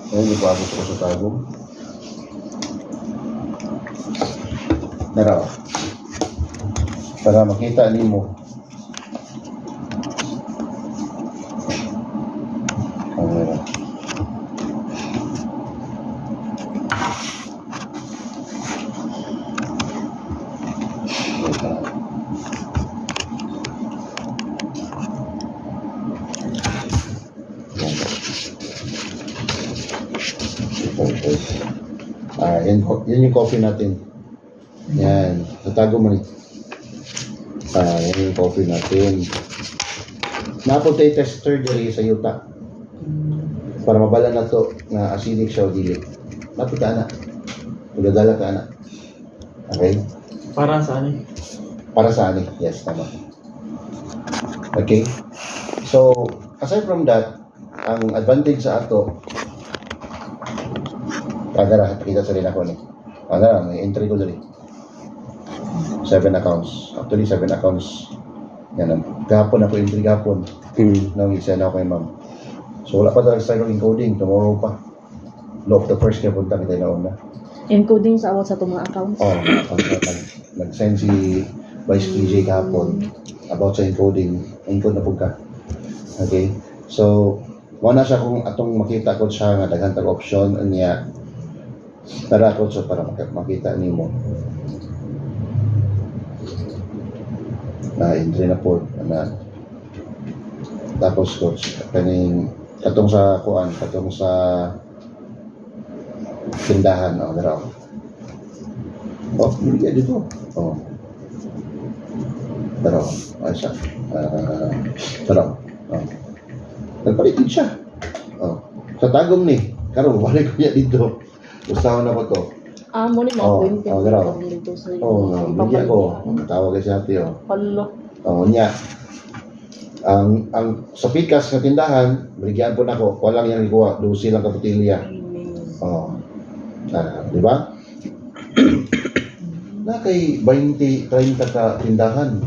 Ngayon, ipapos ko sa tagong. Naraw. Para makita nimo. Camera. Yan yung coffee natin. Yan. Natago mo ni. Yan yung coffee natin. Napunta yung tester diri sa yuta. Para mabala na to na acidic siya o dili. Napunta na. Magdadala ka na. Okay? Para sa ano? Para sa ani. Yes, tama. Okay? So, aside from that, ang advantage sa ato, kagara, kita sa rin ako ni. Kagara, may entry ko dali. 7 accounts. Actually, 7 accounts. Yan, gahapon ako entry gahapon. Nang isa na ako kay ma'am. So, wala pa talaga style ng encoding. Tomorrow pa. Law of the first kaya punta kita na una. Encoding sa awat sa itong mga accounts? Oo. Nag-send si Vice PJ kahapon about sa encoding. Encode na po ka. Okay? So, wala siya kung atong makita ko siya nga daghan tag option niya. Tara ko so para makita nimo. Na entry na po na. Tapos coach kaning katong sa kuan, katong sa tindahan o dara. Oh, bigyan dito. Oh. Dara. Ay siya. Dara. Oh. Nagpalit siya. Oh. Sa tagom ni. Karon balik ko niya dito. Gusto na ko to. Mo ni mga Oh, appointment. oh, dara. Dito sa Bigyan ko. Tawag kasi ate oh. Hello. Oh, niya. Ang sa pikas sa tindahan, bigyan po nako, walang yang ikuha, 12 lang kaputilya. Oh. Di ba? Na kay 20, 30 ka tindahan.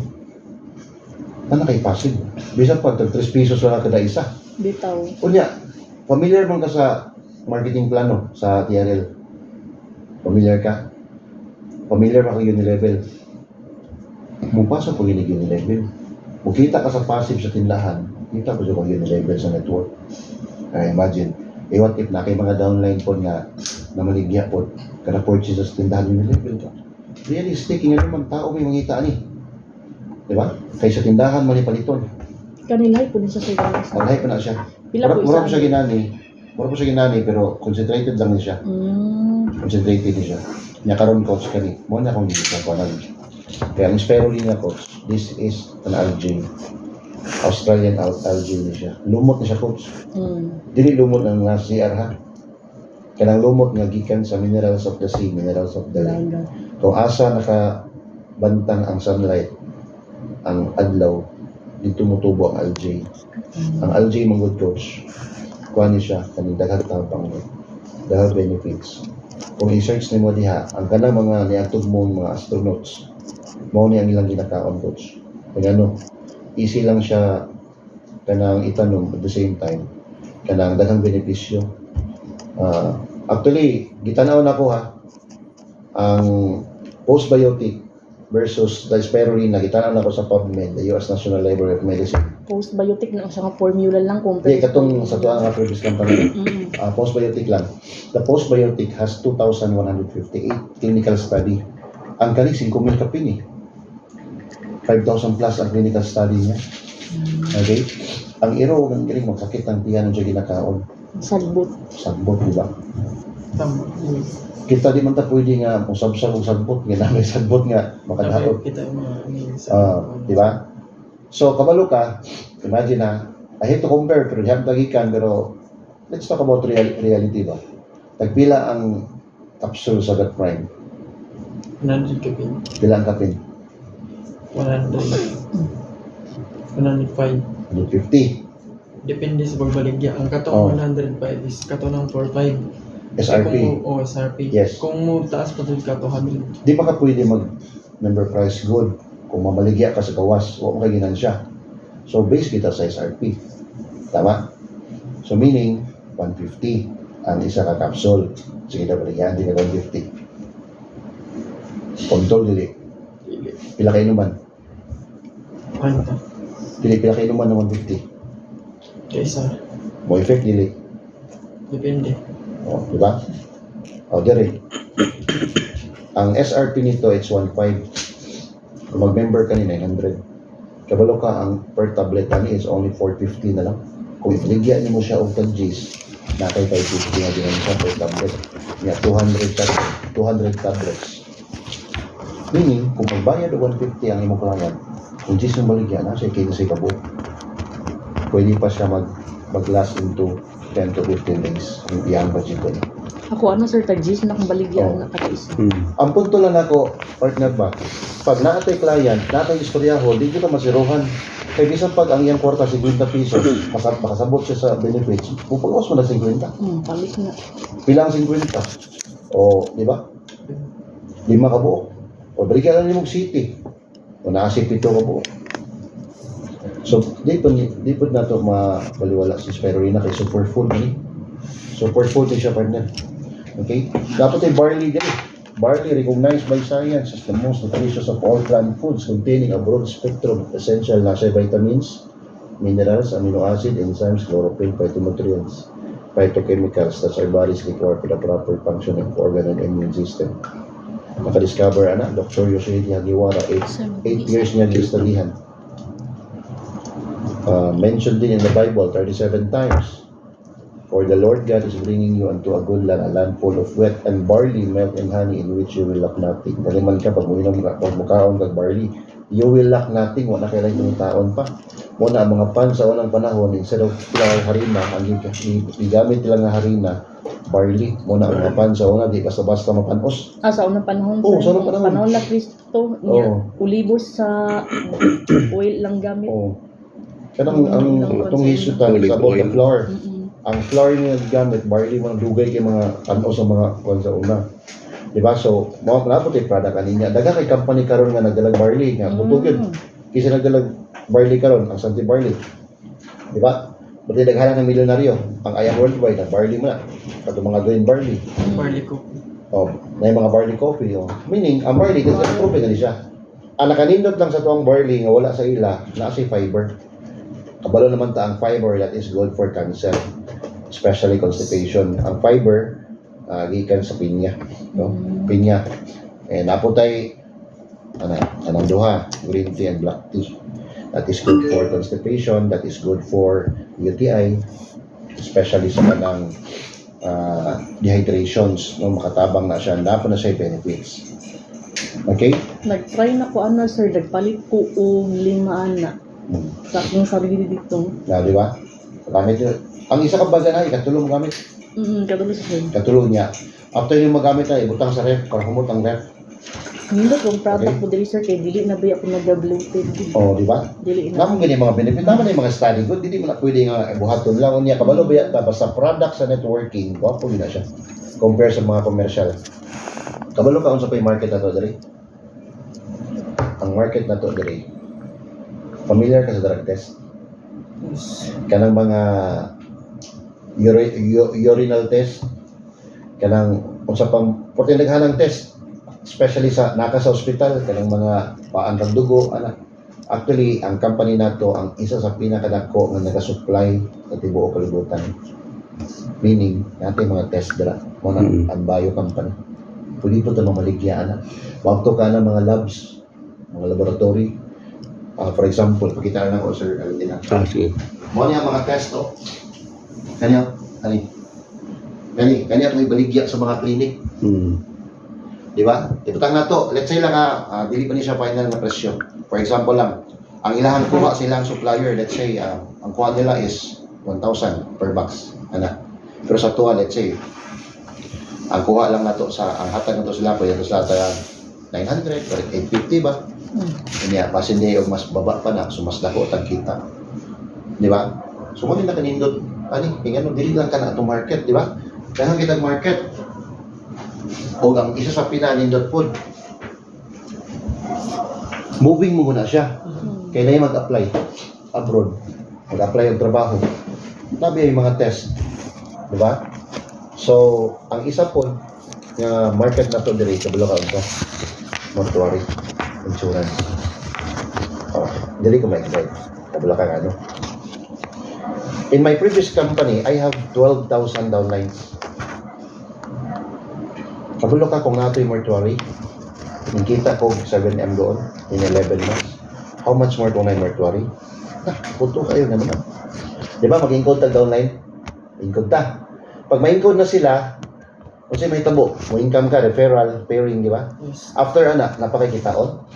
Na kay Pasig. Bisan pag 3 pesos wala kada isa. Bitaw. Unya, familiar man ka sa marketing plano sa TRL? Familiar ka? Familiar ba ka Unilevel? Mupasok po yun Unilevel. Kung kita ka sa passive sa tindahan, kita ko yung Unilevel sa network. Kaya imagine, what if na kay mga downline po nga na maligya po, kada purchase sa tindahan Unilevel ka. Realistic, nga naman tao may mangita ni. Diba? Kaya sa tindahan, manipaliton. Kanilay po din siya sa ibalas. Nag-hype pa na siya. Pila po Mura po isa? siya ginani. Mura po siya ginani, pero concentrated lang niya siya. Concentrated niya siya. Niya karon coach kani. Mo na akong gigitan ko nang. Kaya ang spirulina coach, this is an algae. Australian algae niya siya. Lumot na siya coach. Dili lumot ng nga CR ha. Kanang lumot nga gikan sa minerals of the sea, minerals of the land. Kung asa nakabantang ang sunlight, ang adlaw, dito mutubo ang algae. Ang algae mong good coach, kuha niya siya, kaning daghang tabang mo. Daghang benefits. Kung i-search ni mo diha, ang kanang mga niatog mo mga astronauts, mao ni ang ilang ginakaon coach. Kaya ano, easy lang siya kanang itanom at the same time. Kanang daghang benepisyo. Actually, gitanaw na ko ha, ang postbiotic versus the spirulina, gitanaw na ko sa PubMed, the US National Library of Medicine. Postbiotic na siya nga formula lang compared. Hindi, katong sa tuwa nga previous company, postbiotic lang. The postbiotic has 2,158 clinical study. Ang kani, 5,000 kapin eh. 5,000 plus ang clinical study niya. Okay? Ang iro, ang galing magsakit ng tiyan siya ginakaon. Sagbot. Sagbot, di ba? Tama. Kita di man ta pwede nga kung sabsab og sagbot nga may sagbot nga makadaot. Kita yung mga Di ba? So kabalo ka, imagine na, I hate to compare pero diyan tagikan pero let's talk about reality ba. Tagpila ang capsule sa Gut Prime. 100 kapin. Pila ang kapin? 100. 105. 150. Depende sa pagbaligya. Ang katong 105 is katong ng 45. SRP. Kung, SRP. Yes. Kung mo taas pa ka to 100. Di ba ka pwede mag member price good kung mamaligya ka sa gawas, huwag mo kay ginansya. So base kita sa SRP. Tama? So meaning, 150 ang isa ka capsule. Sige na baligyan, di ka 150. Control dili. Dili. Pila kayo naman? Ano to? Pila kayo naman ng 150. Kaysa, Mo effect dili. depende. O, di ba? O, dire. Ang SRP nito, it's 1.5. Kung mag-member ka ni 900. Kabalo ka, ang per tablet ani is only 450 na lang. Kung iligyan niyo mo siya og tag-G's, nakay 550 nga din siya per tablet. Nga 200 tablets. Meaning, kung magbayad og 150 ang imong client, kung G's yung baligyan, nasa kayo sa kabo. Pwede pa siya mag-last into 10 to 15 days. Yung iyang budget ko. Ako ano sir tag-G's na kung baligyan na kataisa. Ang punto lang ako, partner ba, pag nakatay client, nakatay istoryaho, di kita masiruhan. Kaya bisan pag ang iyang kwarta 50 pesos, makasabot siya sa benefits, pupagawas mo na 50. Palit na. Bilang 50. O, di ba? 5 ka buo. O, balikan lang yung city. O, nakasip 7 ka buo. So, di po na ito mabaliwala si Spirulina kay superfood. Superfood din siya, partner. Okay? Dapat ay barley din. Barley recognized by science as the most nutritious of all plant foods containing a broad spectrum of essential nasa vitamins, minerals, amino acid, enzymes, chlorophyll, phytonutrients, phytochemicals that our bodies require for the proper functioning of organ and immune system. Nakadiscover, Dr. Yoshihide Hagiwara, 8 years niya gistudihan. Mentioned din in the Bible 37 times. For the Lord God is bringing you unto a good land, a land full of wheat and barley, milk and honey, in which you will lack nothing. Naliman ka, pag mukaon kag barley, you will lack nothing. Wala kailangan yung taon pa. Muna, ang mga pan sa unang panahon, instead of harina, ang gigamit lang na harina, barley. Muna, ang mga pan sa una, di basta-basta mapanos. Sa unang panahon Oo, sir. sa unang panahon. Panahon na Kristo. Ulibos sa oil lang gamit. Oh. Kanang itong hisutan sa about the flour. Ang flour niya gamit, barley mo dugay kay mga panos sa mga kwan sa una. Diba? So, mga napot ay product kaninya. Daga kay company karon nga nagdalag barley nga butugid. Kisa nagdalag barley karon ang Santi Barley. Diba? Pati daghanan ng milyonaryo. Ang ayang worldwide ang barley mo na. Kato mga green barley. Barley coffee. Oh, na yung mga barley coffee. Oh. Meaning, ang barley kasi proven na siya. Ang nakanindot lang sa tuwang barley nga wala sa ila, na si fiber. Kabalo naman ta ang fiber that is good for cancer, especially constipation. Ang fiber gikan sa pinya, no? Pinya. Naputay anang duha, green tea and black tea. That is good for constipation, that is good for UTI, especially sa kanang dehydrations, no? Makatabang na siya, dapat na siya benefits. Okay? Nag-try na ko sir, nagpalit ko og 5 na. Sa aking sarili dito. Na, di ba? Gamit yun. Ang isa ka baga na, ikatulong mo gamit. Katulog sa sir. Katulong niya. After yung magamit na, ibutang sa ref, para humot ang ref. Hindi kung product ko dili sir, kay dili na ba ako nag-bloated. O, di ba? Dili na. Naman ganyan mga benefit. Naman yung mga study good. Hindi mo na pwede nga buhaton lang. Niya, kabalo ba yan? Basta product sa networking, wapo na siya. Compare sa mga commercial. Kabalo ka kung sa pa yung market na to, Dari? Ang market na to, Dari. Familiar ka sa drug test? Yes. Kanang mga urinal test, kanang kung sa pang naghanang test, especially sa naka sa ospital, kanang mga paantang dugo, actually ang company nato ang isa sa pinakadako nga nagasupply sa tibuok kalibutan. Meaning natin mga test dala mo na ang bio company. Pwede po ito mamaligya Wagto ka na mga labs, mga laboratory. For example, pakita lang ko, sir, Sige. mo niya mga test, Kanya itong ibaligya sa mga klinik. Di ba? Iputang na to. Let's say lang dili pa niya siya final na presyo. For example lang, ang ilahan kuha silang supplier, let's say, ang kuha nila is 1,000 per box. Pero sa tuwa, let's say, ang kuha lang na to ang hatag na to sila, pwede sila tayo 900 or 850 ba? Kanya, pasin day o mas baba pa na, so mas dako tag kita. Di ba? So, mo na kanindot, dili lang ka na itong market, di ba? Kaya kita market. O ang isa sa pinanindot po, moving mo muna siya. Kailangan mag-apply abroad. Mag-apply ang trabaho. Tabi yung mga test. di ba? So, ang isa po nga market na to dire sa Bulacan ka mortuary insurance. Oh, dili ko ma-excite. Sa Bulacan ano. In my previous company, I have 12,000 downlines. Kabulo ka kung nato yung mortuary. Nakita ko 7M doon in 11 months. How much more kung na yung mortuary? Puto kayo na naman. Di ba, mag-encode tag downline? Encode ta. Pag ma-encode na sila, kasi may tabo, mo income ka, referral, pairing, di ba? Yes. After anak, napakikitaon.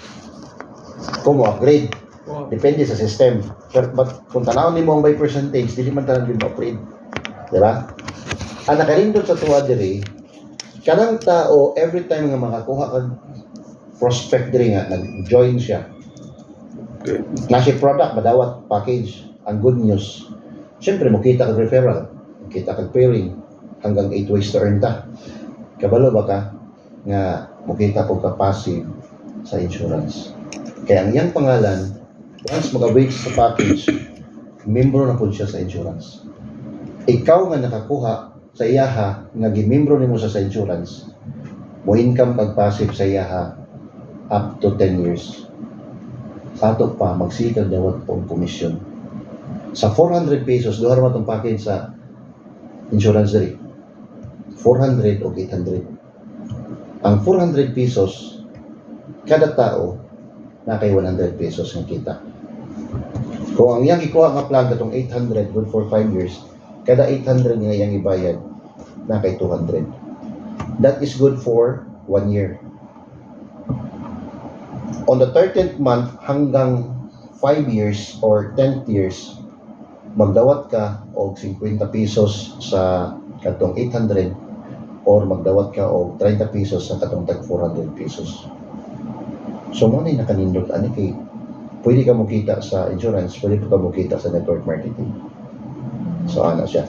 Kung mo upgrade, Wow. depende sa system. But kung tanawin mo ang by percentage, di man tanan din ma-upgrade. Di ba? Ang nakalindot sa tuwa diri, kanang tao, every time nga makakuha kag prospect diri nga, nag-join siya. Nasi product, madawat, package, ang good news. Siyempre, makita kag referral, makita kag pairing, hanggang 8 ways to earn ta. Kabalo ba ka nga makita ko ka passive sa insurance. Kaya ang iyang pangalan, once mag-awake sa package, membro na po siya sa insurance. Ikaw nga nakakuha sa iyaha nga gimimbro nimo sa insurance, mo income kag passive sa iyaha up to 10 years. Ato pa magsikag dawat pong commission. Sa 400 pesos, duha ra matong package sa insurance diri. 400 o 800. Ang 400 pesos, kada tao, na kay 100 pesos ng kita. Kung ang iyang ikuha nga plan katong 800 good for 5 years, kada 800 nga iyang ibayad, na kay 200. That is good for 1 year. On the 13th month hanggang 5 years or 10 years, magdawat ka og 50 pesos sa katong 800 or magdawat ka og 30 pesos sa katong tag 400 pesos. So mo na nakanindot ani kay pwede ka mo kita sa insurance, pwede ka mo kita sa network marketing. So ana siya.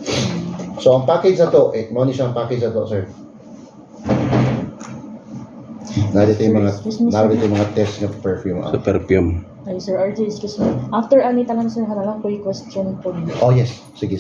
So ang package na to, mo ni siya ang package na to, sir. Narito yung mga test ng perfume. Sa perfume. Ay, Sir RJ, excuse me. After ani tanan sir, hanalang ko yung question po. Oh yes, sige.